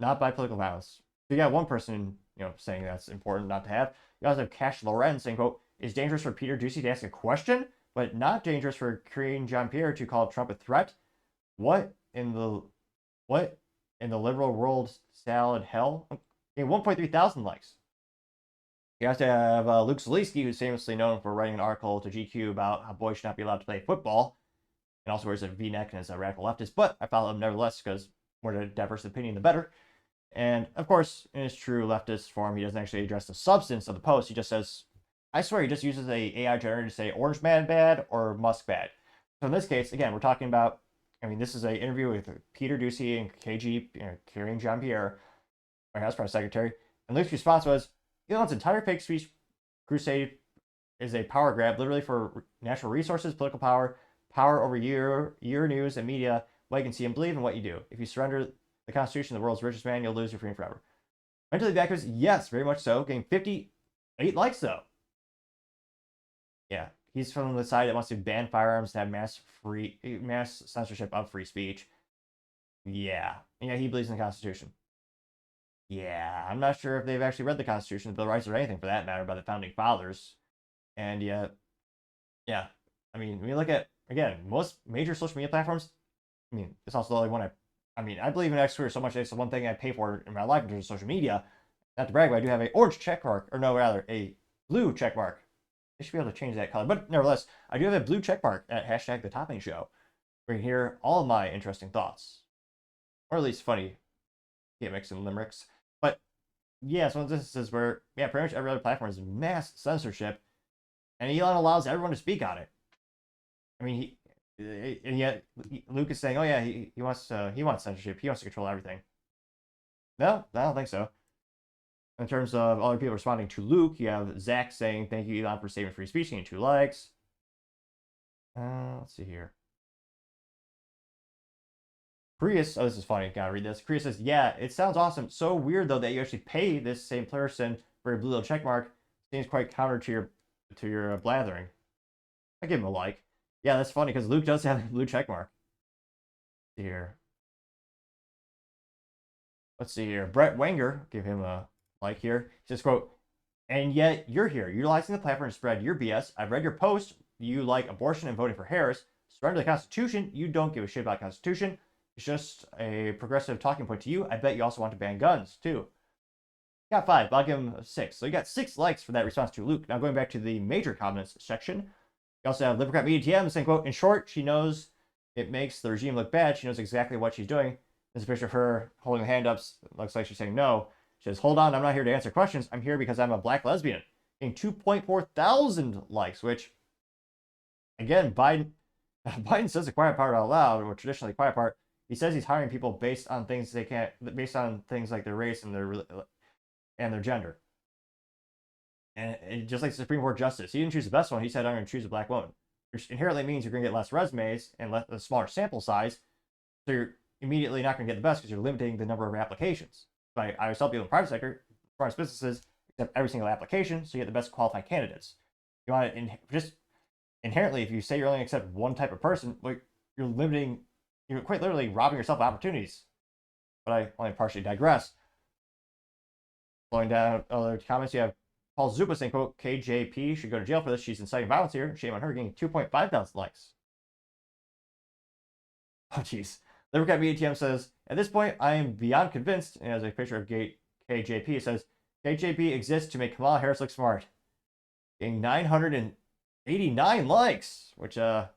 [SPEAKER 1] not by political violence. So you got one person, saying that's important not to have. You also have Cash Loren saying, quote, it's dangerous for Peter Doocy to ask a question, but not dangerous for Kareen Jean-Pierre to call Trump a threat. What in the liberal world salad hell? Okay, 1.3 thousand likes. You have to have Luke Zaleski, who's famously known for writing an article to GQ about how boys should not be allowed to play football, and also wears a V-neck and is a radical leftist. But I follow him nevertheless because more diverse opinion, the better. And of course, in his true leftist form, he doesn't actually address the substance of the post. He just says, I swear, he just uses a AI generator to say Orange Man bad or Musk bad. So in this case, again, we're talking about, I mean, this is an interview with Peter Doocy and Kareen Jean-Pierre, White House press secretary. And Luke's response was, Elon's entire fake speech crusade is a power grab, literally for natural resources, political power, power over your news and media, what you can see and believe, and what you do. If you surrender the Constitution, the world's richest man, you'll lose your freedom forever. Mentally backwards, yes, very much so. Getting 58 likes, though. Yeah, he's from the side that wants to ban firearms to have mass censorship of free speech. Yeah, he believes in the Constitution. Yeah, I'm not sure if they've actually read the Constitution, the Bill of Rights, or anything for that matter by the Founding Fathers. And yeah, I mean, when you look at, again, most major social media platforms, I mean, it's also the only one I believe in X Career so much. It's the one thing I pay for in my life in terms of social media. Not to brag, but I do have a orange check mark, or no, rather, a blue check mark. They should be able to change that color. But nevertheless, I do have a blue check mark at hashtag The Topping Show, where you can hear all of my interesting thoughts. Or at least funny gimmicks and limericks. But yeah, so this is where, pretty much every other platform is mass censorship, and Elon allows everyone to speak on it. I mean, and yet Luke is saying, oh yeah, he wants censorship. He wants to control everything. No, I don't think so. In terms of other people responding to Luke, you have Zach saying, thank you, Elon, for saving free speech, getting 2 likes. Let's see here. Prius, oh, this is funny. Gotta read this. Prius says, yeah, it sounds awesome. So weird, though, that you actually pay this same person for a blue little check mark. Seems quite counter to your blathering. I give him a like. Yeah, that's funny, because Luke does have a blue check mark. Here. Let's see here. Brett Wenger, give him a like here. He says, quote, and yet you're here, utilizing the platform to spread your BS. I've read your post. You like abortion and voting for Harris. Surrender the Constitution. You don't give a shit about the Constitution. It's just a progressive talking point to you. I bet you also want to ban guns, too. Got 5, but I'll give him 6. So you got 6 likes for that response to Luke. Now going back to the major comments section, you also have Libercrat Media TM saying, quote, in short, she knows it makes the regime look bad. She knows exactly what she's doing. There's a picture of her holding the hand up. Looks like she's saying no. She says, hold on, I'm not here to answer questions. I'm here because I'm a black lesbian. Getting 2.4 thousand likes, which, again, Biden says the quiet part out loud, or traditionally quiet part. He says he's hiring people based on things based on things like their race and their gender. And just like the Supreme Court justice, he didn't choose the best one. He said, I'm going to choose a black woman, which inherently means you're going to get less resumes and a smaller sample size. So you're immediately not going to get the best because you're limiting the number of applications. I always tell people in the private sector, as businesses, accept every single application so you get the best qualified candidates. You want to just inherently, if you say you're only accept one type of person, like you're quite literally robbing yourself of opportunities. But I only partially digress. Flowing down other comments, you have Paul Zupa saying, quote, KJP should go to jail for this. She's inciting violence here. Shame on her, getting 2.5 thousand likes. Oh, jeez. Libercat Media TM says, at this point, I am beyond convinced, and as a picture of KJP, it says, KJP exists to make Kamala Harris look smart. Getting 989 likes, which, that's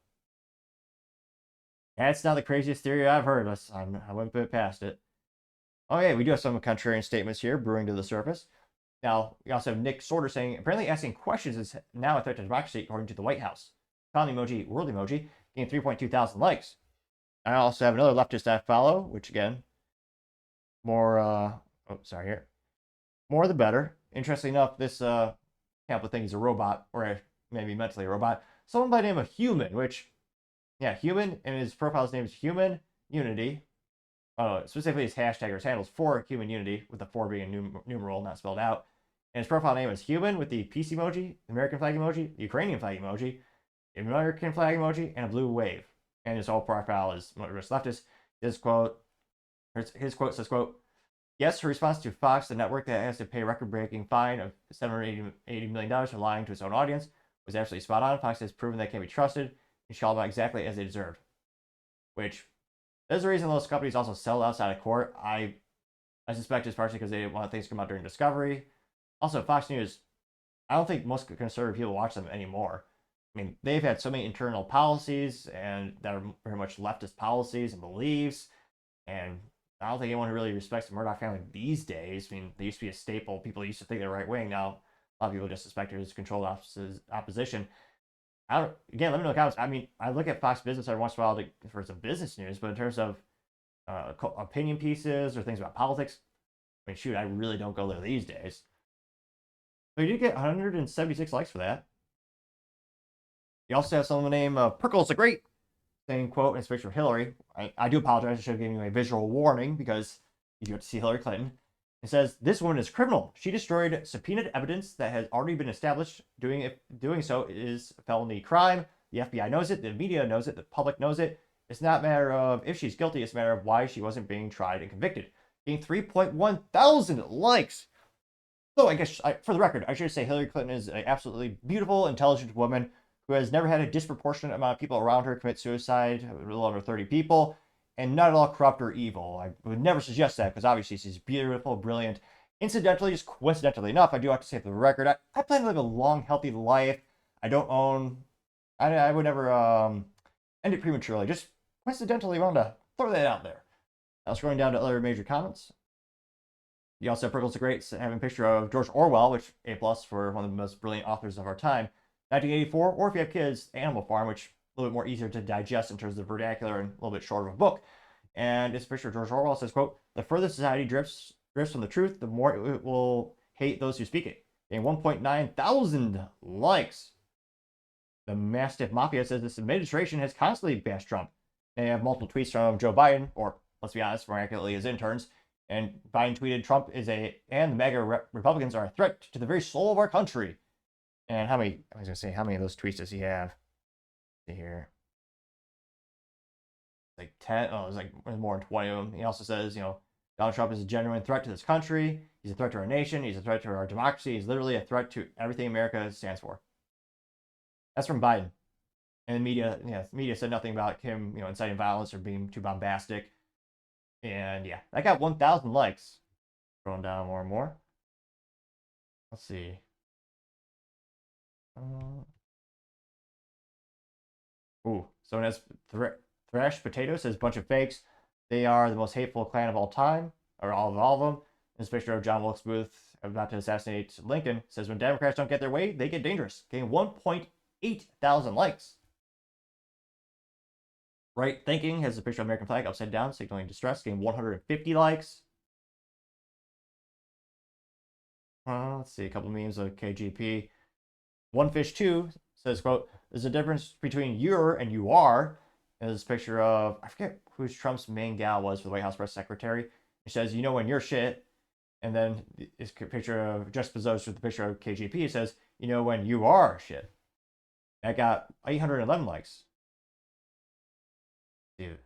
[SPEAKER 1] not the craziest theory I've heard. I wouldn't put it past it. Oh, yeah, we do have some contrarian statements here brewing to the surface. Now, we also have Nick Sorter saying, apparently asking questions is now a threat to democracy, according to the White House. Calling emoji, world emoji, getting 3.2 thousand likes. I also have another leftist I follow, which again, more the better. Interestingly enough, this Campbell thing is a robot, or maybe mentally a robot. Someone by the name of Human, which, yeah, Human, and his profile's name is Human Unity. Specifically his hashtag or his handles for Human Unity, with the 4 being a numeral, not spelled out. And his profile name is Human with the peace emoji, the American flag emoji, the Ukrainian flag emoji, the American flag emoji, and a blue wave. And his whole profile is motorist leftist. His quote says, quote, yes, her response to Fox, the network that has to pay a record-breaking fine of $780 million for lying to its own audience, was absolutely spot on. Fox has proven they can be trusted and called them out exactly as they deserved. Which, there's a reason those companies also sell outside of court. I suspect it's partially because they didn't want things to come out during discovery. Also, Fox News, I don't think most conservative people watch them anymore. I mean, they've had so many internal policies and that are very much leftist policies and beliefs. And I don't think anyone who really respects the Murdoch family these days. I mean, they used to be a staple. People used to think they're right wing. Now, a lot of people just suspect it as controlled opposition. Again, let me know in the comments. I mean, I look at Fox Business every once in a while for some business news, but in terms of opinion pieces or things about politics, I mean, shoot, I really don't go there these days. So you did get 176 likes for that. You also have someone named Prickles the Great saying, quote, in his picture of Hillary. I do apologize. I should have given you a visual warning because you get to see Hillary Clinton. It says, this woman is criminal. She destroyed subpoenaed evidence that has already been established. Doing so is a felony crime. The FBI knows it. The media knows it. The public knows it. It's not a matter of if she's guilty. It's a matter of why she wasn't being tried and convicted. Getting 3.1 thousand likes. So I guess, for the record, I should say Hillary Clinton is an absolutely beautiful, intelligent woman who has never had a disproportionate amount of people around her commit suicide, a little under 30 people, and not at all corrupt or evil. I would never suggest that because obviously she's beautiful, brilliant. Incidentally, just coincidentally enough, I do have to say for the record, I plan to live a long, healthy life. I don't own, I would never end it prematurely. Just coincidentally wanted to throw that out there. Now scrolling down to other major comments. You also have Prickles the Great having a picture of George Orwell, which A+ for one of the most brilliant authors of our time. 1984, or if you have kids, Animal Farm, which a little bit more easier to digest in terms of the vernacular and a little bit shorter of a book. And it's a picture of George Orwell. Says, quote, the further society drifts from the truth, the more it will hate those who speak it. And 1.9 thousand likes. The Mastiff Mafia says this administration has constantly bashed Trump. They have multiple tweets from Joe Biden, or let's be honest, more accurately his interns. And Biden tweeted, Trump and the MAGA Republicans are a threat to the very soul of our country. And how many of those tweets does he have? Let's see here. Like 10, it's like more than 20 of them. He also says, Donald Trump is a genuine threat to this country. He's a threat to our nation. He's a threat to our democracy. He's literally a threat to everything America stands for. That's from Biden. And the media said nothing about him, inciting violence or being too bombastic. And yeah, that got 1,000 likes. Scrolling down more and more. Let's see. Someone has Thrash Potato says bunch of fakes. They are the most hateful clan of all time, or all of them. This picture of John Wilkes Booth about to assassinate Lincoln says when Democrats don't get their way, they get dangerous. Getting 1.8 thousand likes. Right Thinking has a picture of American flag upside down, signaling distress, getting 150 likes. Let's see, a couple memes of KGP. One Fish 2 says, quote, there's a difference between you're and you are. And there's a picture of, I forget who Trump's main gal was for the White House press secretary. It says, when you're shit. And then this picture of Just Bezos with the picture of KGP. It says, when you are shit. That got 811 likes. Dude.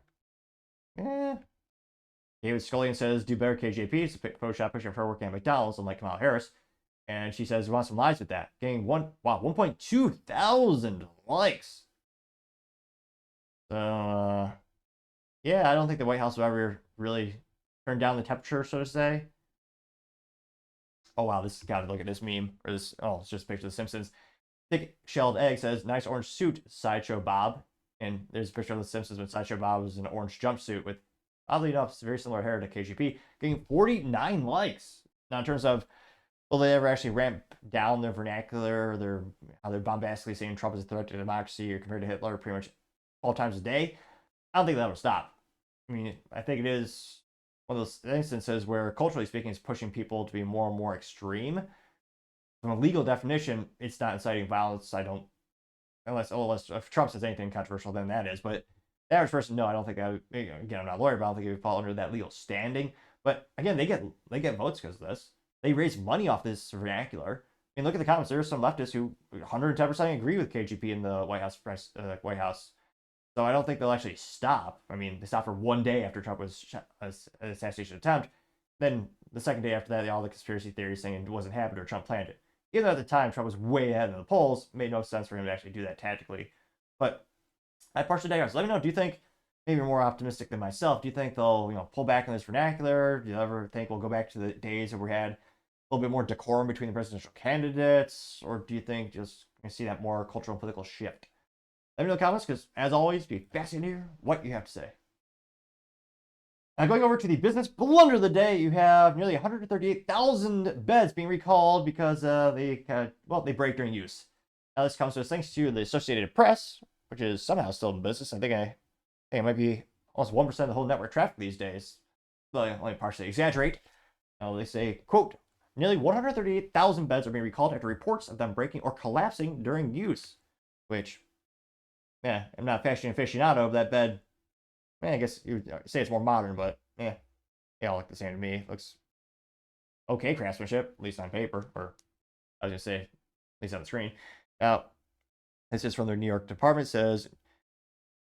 [SPEAKER 1] David Scullion says, do better KJP. It's a Photoshop picture of her working at McDonald's, unlike Kamala Harris. And she says, we want some lies with that. Getting 1.2 thousand likes. So, yeah, I don't think the White House will ever really turn down the temperature, so to say. Oh, wow, this got to look at this meme. Or this, it's just a picture of The Simpsons. Thick Shelled Egg says, nice orange suit, Sideshow Bob. And there's a picture of The Simpsons when Sideshow Bob was in an orange jumpsuit with, oddly enough, it's very similar hair to KGP. Getting 49 likes. Now, in terms of, will they ever actually ramp down their vernacular, how they're bombastically saying Trump is a threat to democracy or compared to Hitler pretty much all times a day? I don't think that will stop. I mean, I think it is one of those instances where, culturally speaking, it's pushing people to be more and more extreme. From a legal definition, it's not inciting violence. Unless if Trump says anything controversial, then that is. But the average person, no, I don't think again, I'm not a lawyer, but I don't think it would fall under that legal standing. But again, they get votes because of this. They raise money off this vernacular. I mean, look at the comments. There are some leftists who 110% agree with KGP in the White House. So I don't think they'll actually stop. I mean, they stopped for one day after Trump was an assassination attempt. Then the second day after that, all the conspiracy theories saying it wasn't happened or Trump planned it. even though at the time Trump was way ahead in the polls, it made no sense for him to actually do that tactically. But I partially digress. Let me know, do you think, maybe you're more optimistic than myself, do you think they'll pull back on this vernacular? Do you ever think we'll go back to the days where we had a little bit more decorum between the presidential candidates? Or do you think just you see that more cultural and political shift? Let me know in the comments, because as always, be fascinated to hear what you have to say. Now, going over to the business blunder of the day, you have nearly 138,000 beds being recalled because they break during use. Now, this comes to us thanks to the Associated Press, which is somehow still in business. I think it might be almost 1% of the whole network traffic these days. Let me partially exaggerate. Now, they say, quote, nearly 138,000 beds are being recalled after reports of them breaking or collapsing during use. Which, I'm not a fashion aficionado, but that bed, I guess you would say it's more modern, but they all look the same to me. It looks okay craftsmanship, at least on paper, or I was going to say, at least on the screen. Now, this is from the New York department. It says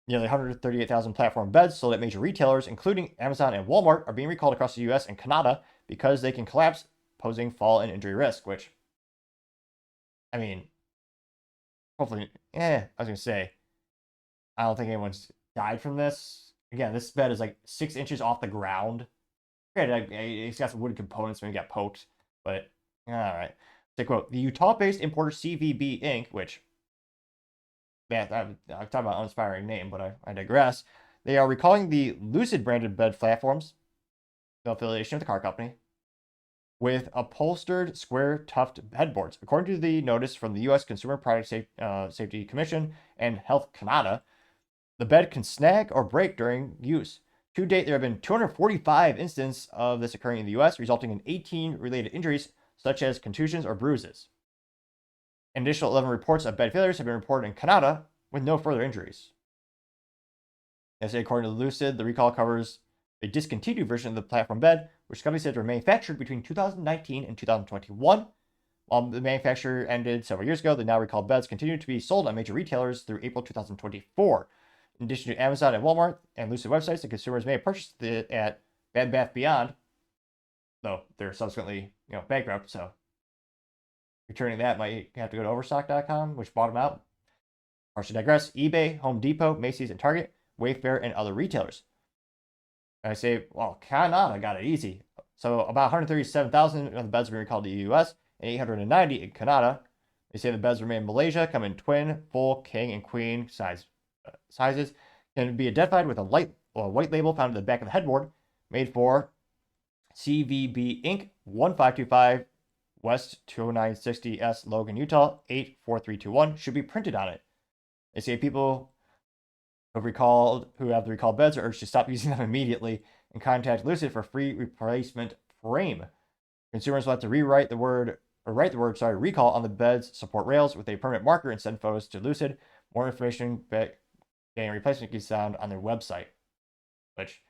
[SPEAKER 1] nearly 138,000 platform beds sold at major retailers, including Amazon and Walmart, are being recalled across the U.S. and Canada because they can collapse, posing fall and injury risk, which, hopefully, I was going to say, I don't think anyone's died from this. Again, this bed is like 6 inches off the ground. Granted, it's got some wooden components, maybe got poked, but all right. So, quote, the Utah-based importer CVB Inc., which, I'm talking about an uninspiring name, but I digress. They are recalling the Lucid branded bed platforms, no affiliation with the car company, with upholstered square tuft headboards. According to the notice from the U.S. Consumer Product Safety Commission and Health Canada, the bed can snag or break during use. To date, there have been 245 instances of this occurring in the U.S., resulting in 18 related injuries, such as contusions or bruises. An additional 11 reports of bed failures have been reported in Canada, with no further injuries. As according to Lucid, the recall covers a discontinued version of the platform bed, which the company said were manufactured between 2019 and 2021. While the manufacture ended several years ago, the now recalled beds continue to be sold on major retailers through April 2024. In addition to Amazon and Walmart and Lucid websites, the consumers may have purchased it at Bed Bath Beyond, though they're subsequently bankrupt, so returning that might have to go to Overstock.com, which bought them out. Partially digress, eBay, Home Depot, Macy's, and Target, Wayfair, and other retailers. And I say, well, Canada got it easy. So about 137,000 of the beds were recalled to the U.S. and 890 in Canada. They say the beds were made in Malaysia, come in twin, full, king, and queen sizes, can be identified with a white label found at the back of the headboard, made for CVB Inc. 1525 West 20960 S Logan, Utah 84321 should be printed on it. They say people who have the recalled beds are urged to stop using them immediately and contact Lucid for free replacement frame. Consumers will have to write the word recall on the bed's support rails with a permanent marker and send photos to Lucid. More information getting a replacement can be found on their website. Which,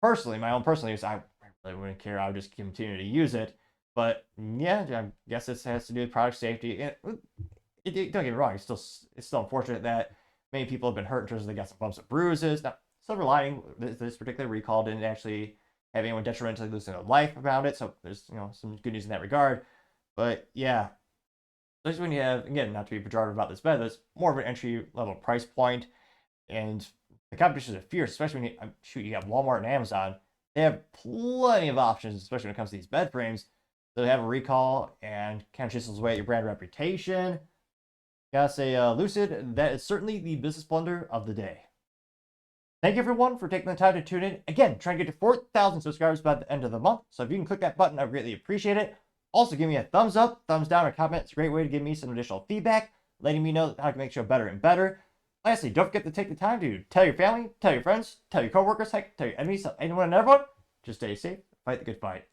[SPEAKER 1] personally, my own personal use, I really wouldn't care. I would just continue to use it. But yeah, I guess this has to do with product safety. Don't get me wrong, it's still unfortunate that many people have been hurt in terms of they got some bumps and bruises. Now, silver lining, this particular recall didn't actually have anyone detrimentally losing their life around it. So there's some good news in that regard. But yeah, especially when you have, again, not to be pejorative about this bed, it's more of an entry level price point, and the competition is fierce, especially when you have Walmart and Amazon. They have plenty of options, especially when it comes to these bed frames. So they have a recall and kind of chisels away at your brand reputation. Gotta say, Lucid, that is certainly the business blunder of the day. Thank you everyone for taking the time to tune in. Again, trying to get to 4,000 subscribers by the end of the month. So if you can click that button, I would greatly appreciate it. Also, give me a thumbs up, thumbs down, or comment. It's a great way to give me some additional feedback, letting me know how to make the show better and better. Lastly, don't forget to take the time to tell your family, tell your friends, tell your coworkers, heck, tell your enemies, tell anyone and everyone. Just stay safe, fight the good fight.